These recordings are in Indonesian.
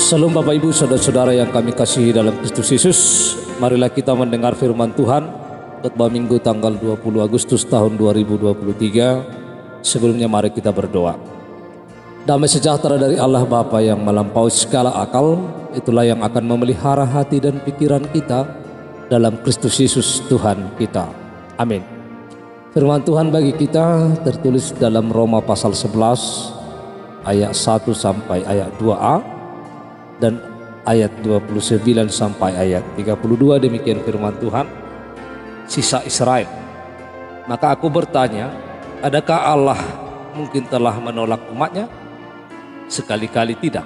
Salam Bapak Ibu saudara-saudara yang kami kasihi dalam Kristus Yesus. Marilah kita mendengar firman Tuhan khotbah Minggu tanggal 20 Agustus tahun 2023. Sebelumnya mari kita berdoa. Damai sejahtera dari Allah Bapa yang melampaui segala akal, itulah yang akan memelihara hati dan pikiran kita dalam Kristus Yesus Tuhan kita. Amin. Firman Tuhan bagi kita tertulis dalam Roma pasal 11 ayat 1 sampai ayat 2a dan ayat 29 sampai ayat 32. Demikian firman Tuhan. Sisa Israel. Maka aku bertanya, adakah Allah mungkin telah menolak umatnya? Sekali-kali tidak.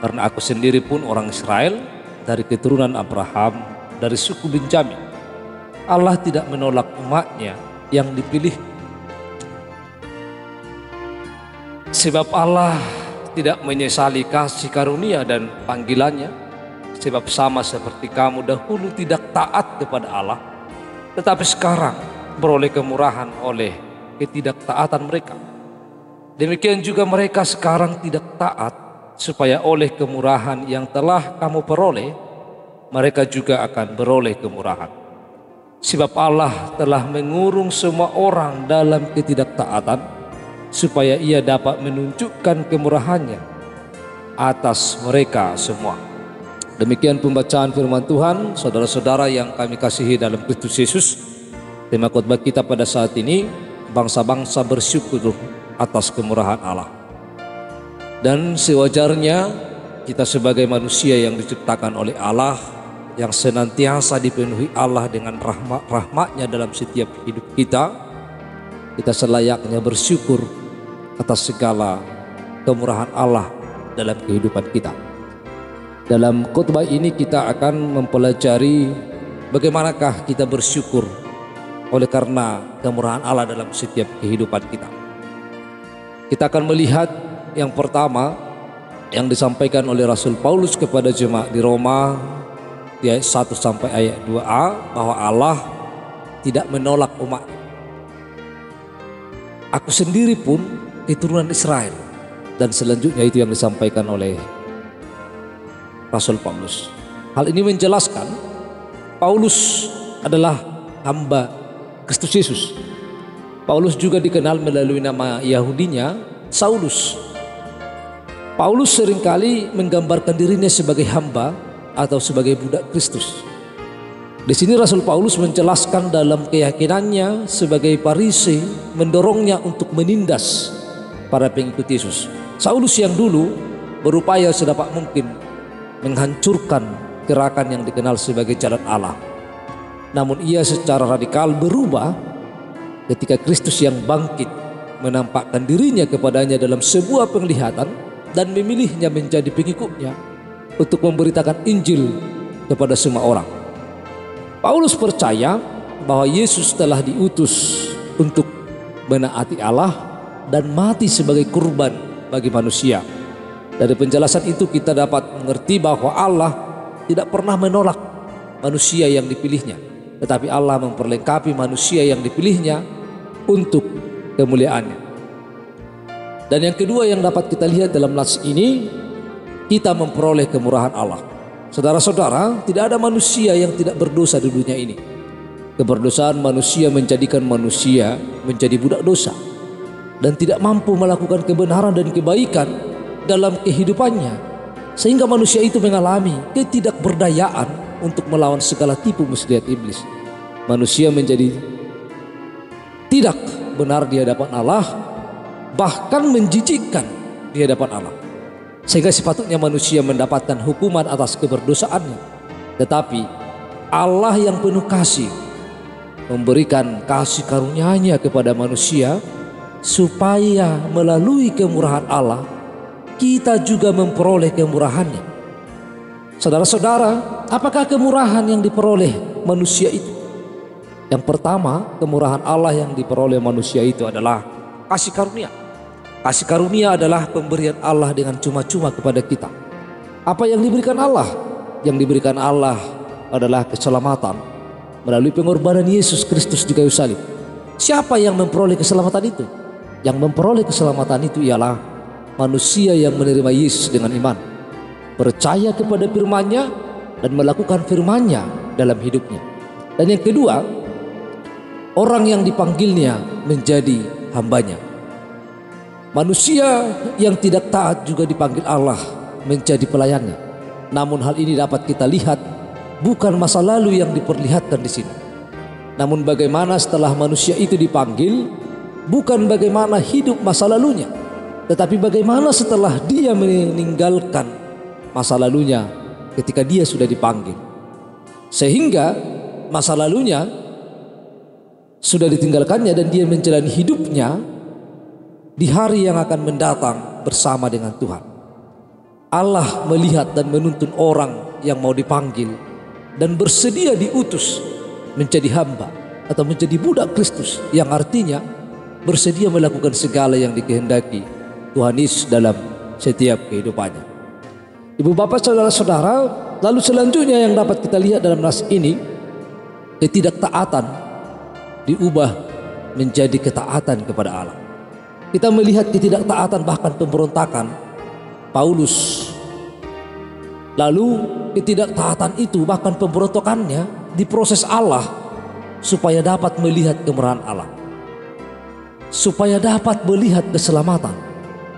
Karena aku sendiri pun orang Israel, dari keturunan Abraham, dari suku Benjamin. Allah tidak menolak umatnya yang dipilih. Sebab Allah tidak menyesali kasih karunia dan panggilannya, sebab sama seperti kamu dahulu tidak taat kepada Allah, tetapi sekarang beroleh kemurahan oleh ketidaktaatan mereka. Demikian juga mereka sekarang tidak taat, supaya oleh kemurahan yang telah kamu peroleh, mereka juga akan beroleh kemurahan. Sebab Allah telah mengurung semua orang dalam ketidaktaatan, supaya ia dapat menunjukkan kemurahannya atas mereka semua. Demikian pembacaan firman Tuhan. Saudara-saudara yang kami kasihi dalam Kristus Yesus, tema khotbah kita pada saat ini, bangsa-bangsa bersyukur atas kemurahan Allah. Dan sewajarnya kita sebagai manusia yang diciptakan oleh Allah, yang senantiasa dipenuhi Allah dengan rahmat-nya dalam setiap hidup kita selayaknya bersyukur atas segala kemurahan Allah dalam kehidupan kita. Dalam khotbah ini kita akan mempelajari bagaimanakah kita bersyukur oleh karena kemurahan Allah dalam setiap kehidupan kita. Kita akan melihat yang pertama yang disampaikan oleh Rasul Paulus kepada jemaat di Roma di ayat 1 sampai ayat 2a, bahwa Allah tidak menolak umat. Aku sendiri pun keturunan Israel, dan selanjutnya itu yang disampaikan oleh Rasul Paulus. Hal ini menjelaskan Paulus adalah hamba Kristus Yesus. Paulus juga dikenal melalui nama Yahudinya Saulus. Paulus seringkali menggambarkan dirinya sebagai hamba atau sebagai budak Kristus. Di sini Rasul Paulus menjelaskan dalam keyakinannya sebagai Farisi, mendorongnya untuk menindas para pengikut Yesus. Saulus yang dulu berupaya sedapat mungkin menghancurkan gerakan yang dikenal sebagai jalan Allah. Namun ia secara radikal berubah ketika Kristus yang bangkit menampakkan dirinya kepadanya dalam sebuah penglihatan dan memilihnya menjadi pengikutnya untuk memberitakan Injil kepada semua orang. Paulus percaya bahwa Yesus telah diutus untuk menaati Allah dan mati sebagai kurban bagi manusia. Dari penjelasan itu kita dapat mengerti bahwa Allah tidak pernah menolak manusia yang dipilihnya, tetapi Allah memperlengkapi manusia yang dipilihnya untuk kemuliaannya. Dan yang kedua yang dapat kita lihat dalam nas ini, kita memperoleh kemurahan Allah. Saudara-saudara, tidak ada manusia yang tidak berdosa di dunia ini. Keberdosaan manusia menjadikan manusia menjadi budak dosa dan tidak mampu melakukan kebenaran dan kebaikan dalam kehidupannya, sehingga manusia itu mengalami ketidakberdayaan untuk melawan segala tipu muslihat iblis. Manusia menjadi tidak benar di hadapan Allah, bahkan menjijikkan di hadapan Allah, sehingga sepatutnya manusia mendapatkan hukuman atas keberdosaannya. Tetapi Allah yang penuh kasih memberikan kasih karunia-Nya kepada manusia, supaya melalui kemurahan Allah kita juga memperoleh kemurahan-Nya. Saudara-saudara, apakah kemurahan yang diperoleh manusia itu? Yang pertama, kemurahan Allah yang diperoleh manusia itu adalah kasih karunia. Kasih karunia adalah pemberian Allah dengan cuma-cuma kepada kita. Apa yang diberikan Allah? Yang diberikan Allah adalah keselamatan melalui pengorbanan Yesus Kristus di kayu salib. Siapa yang memperoleh keselamatan itu? Yang memperoleh keselamatan itu ialah manusia yang menerima Yesus dengan iman. percaya kepada firman-Nya dan melakukan firman-Nya dalam hidupnya. Dan yang kedua, orang yang dipanggilnya menjadi hambanya. Manusia yang tidak taat juga dipanggil Allah menjadi pelayannya. Namun hal ini dapat kita lihat bukan masa lalu yang diperlihatkan di sini. Namun bagaimana setelah manusia itu dipanggil, bukan bagaimana hidup masa lalunya, tetapi bagaimana setelah dia meninggalkan masa lalunya ketika dia sudah dipanggil. Sehingga masa lalunya sudah ditinggalkannya dan dia menjalani hidupnya di hari yang akan mendatang bersama dengan Tuhan. Allah melihat dan menuntun orang yang mau dipanggil dan bersedia diutus menjadi hamba atau menjadi budak Kristus, yang artinya bersedia melakukan segala yang dikehendaki Tuhan Yesus dalam setiap kehidupannya. Ibu bapak saudara-saudara, lalu selanjutnya yang dapat kita lihat dalam nas ini, ketidaktaatan diubah menjadi ketaatan kepada Allah. Kita melihat ketidaktaatan bahkan pemberontakan Paulus. Lalu ketidaktaatan itu bahkan pemberontakannya diproses Allah supaya dapat melihat kemurahan Allah, supaya dapat melihat keselamatan,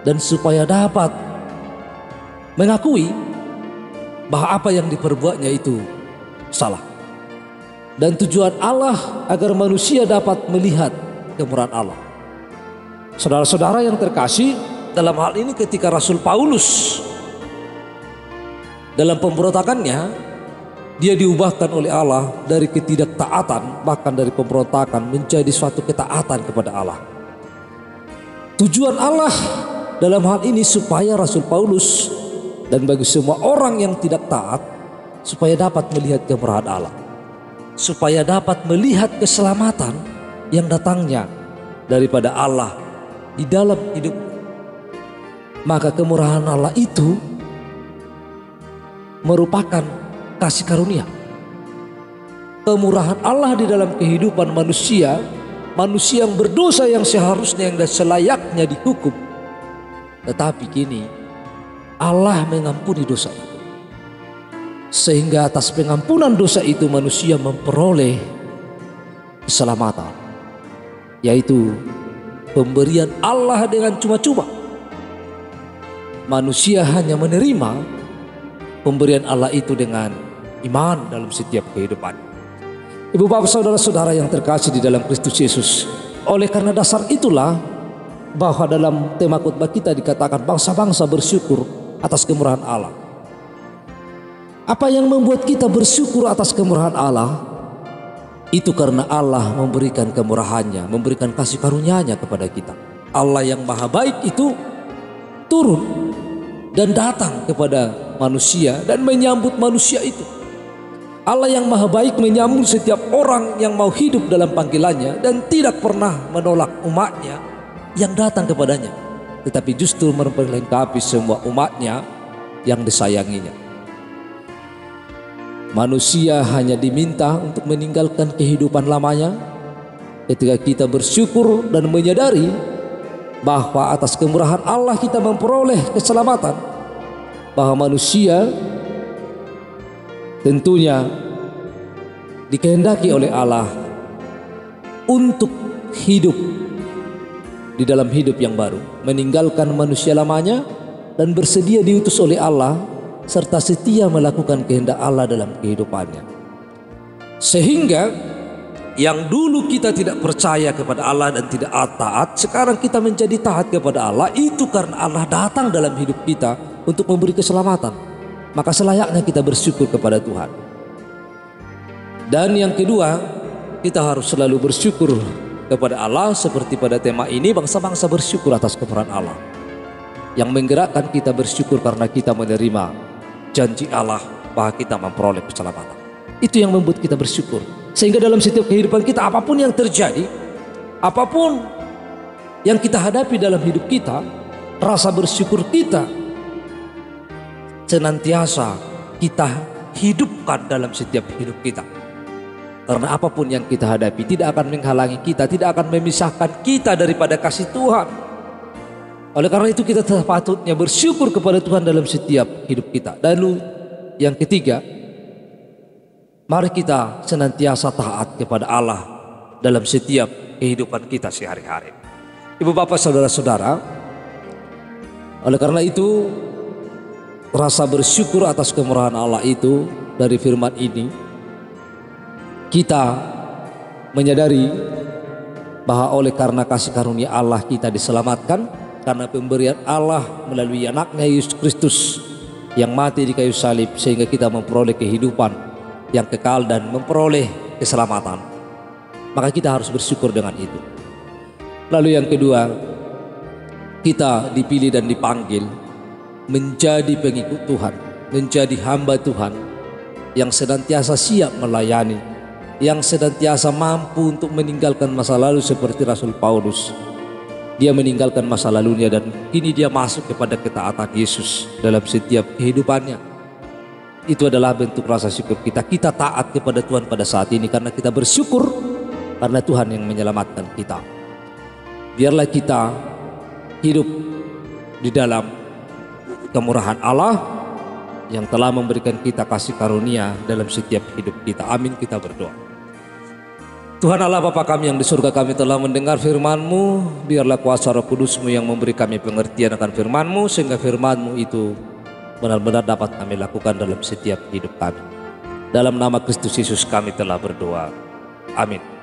dan supaya dapat mengakui bahwa apa yang diperbuatnya itu salah. Dan tujuan Allah agar manusia dapat melihat kemurahan Allah. Saudara-saudara yang terkasih, dalam hal ini ketika Rasul Paulus dalam pemberontakannya, dia diubahkan oleh Allah dari ketidaktaatan, bahkan dari pemberontakan, menjadi suatu ketaatan kepada Allah. Tujuan Allah dalam hal ini supaya Rasul Paulus dan bagi semua orang yang tidak taat, supaya dapat melihat kemurahan Allah, supaya dapat melihat keselamatan yang datangnya daripada Allah di dalam hidup. Maka kemurahan Allah itu merupakan kasih karunia. Kemurahan Allah di dalam kehidupan manusia, manusia yang berdosa yang seharusnya yang selayaknya dihukum, tetapi kini Allah mengampuni dosa itu, sehingga atas pengampunan dosa itu manusia memperoleh keselamatan, yaitu pemberian Allah dengan cuma-cuma. Manusia hanya menerima pemberian Allah itu dengan iman dalam setiap kehidupan. Ibu bapak saudara-saudara yang terkasih di dalam Kristus Yesus, oleh karena dasar itulah bahwa dalam tema khotbah kita dikatakan bangsa-bangsa bersyukur atas kemurahan Allah. Apa yang membuat kita bersyukur atas kemurahan Allah? Itu karena Allah memberikan kemurahannya, memberikan kasih karunia-Nya kepada kita. Allah yang maha baik itu turun dan datang kepada manusia dan menyambut manusia itu. Allah yang maha baik menyambut setiap orang yang mau hidup dalam panggilannya dan tidak pernah menolak umatnya yang datang kepadanya, tetapi justru memperlengkapi semua umatnya yang disayanginya. Manusia hanya diminta untuk meninggalkan kehidupan lamanya ketika kita bersyukur dan menyadari bahwa atas kemurahan Allah kita memperoleh keselamatan, bahwa manusia tentunya dikehendaki oleh Allah untuk hidup di dalam hidup yang baru, meninggalkan manusia lamanya dan bersedia diutus oleh Allah serta setia melakukan kehendak Allah dalam kehidupannya. Sehingga yang dulu kita tidak percaya kepada Allah dan tidak taat, sekarang kita menjadi taat kepada Allah. Itu karena Allah datang dalam hidup kita untuk memberi keselamatan. Maka selayaknya kita bersyukur kepada Tuhan. Dan yang kedua, kita harus selalu bersyukur kepada Allah. Seperti pada tema ini, bangsa-bangsa bersyukur atas kemurahan Allah, yang menggerakkan kita bersyukur karena kita menerima janji Allah bahwa kita memperoleh keselamatan. Itu yang membuat kita bersyukur. Sehingga dalam setiap kehidupan kita, apapun yang terjadi, apapun yang kita hadapi dalam hidup kita, rasa bersyukur kita senantiasa kita hidupkan dalam setiap hidup kita. Karena apapun yang kita hadapi tidak akan menghalangi kita, tidak akan memisahkan kita daripada kasih Tuhan. Oleh karena itu kita sepatutnya bersyukur kepada Tuhan dalam setiap hidup kita. Lalu yang ketiga, mari kita senantiasa taat kepada Allah dalam setiap kehidupan kita sehari-hari. Ibu bapak saudara-saudara, oleh karena itu rasa bersyukur atas kemurahan Allah itu dari firman ini, kita menyadari bahwa oleh karena kasih karunia Allah kita diselamatkan, karena pemberian Allah melalui anaknya Yesus Kristus yang mati di kayu salib, sehingga kita memperoleh kehidupan yang kekal dan memperoleh keselamatan. Maka kita harus bersyukur dengan itu. Lalu yang kedua, kita dipilih dan dipanggil menjadi pengikut Tuhan, menjadi hamba Tuhan yang senantiasa siap melayani, yang senantiasa mampu untuk meninggalkan masa lalu seperti Rasul Paulus. Dia meninggalkan masa lalunya dan kini dia masuk kepada ketaatan Yesus dalam setiap kehidupannya. Itu adalah bentuk rasa syukur kita. Kita taat kepada Tuhan pada saat ini karena kita bersyukur karena Tuhan yang menyelamatkan kita. Biarlah kita hidup di dalam kemurahan Allah yang telah memberikan kita kasih karunia dalam setiap hidup kita. Amin, kita berdoa. Tuhan Allah Bapa kami yang di surga, kami telah mendengar firman-Mu. Biarlah kuasa Roh Kudus-Mu yang memberi kami pengertian akan firman-Mu, sehingga firman-Mu itu benar-benar dapat kami lakukan dalam setiap hidup kami. Dalam nama Kristus Yesus kami telah berdoa. Amin.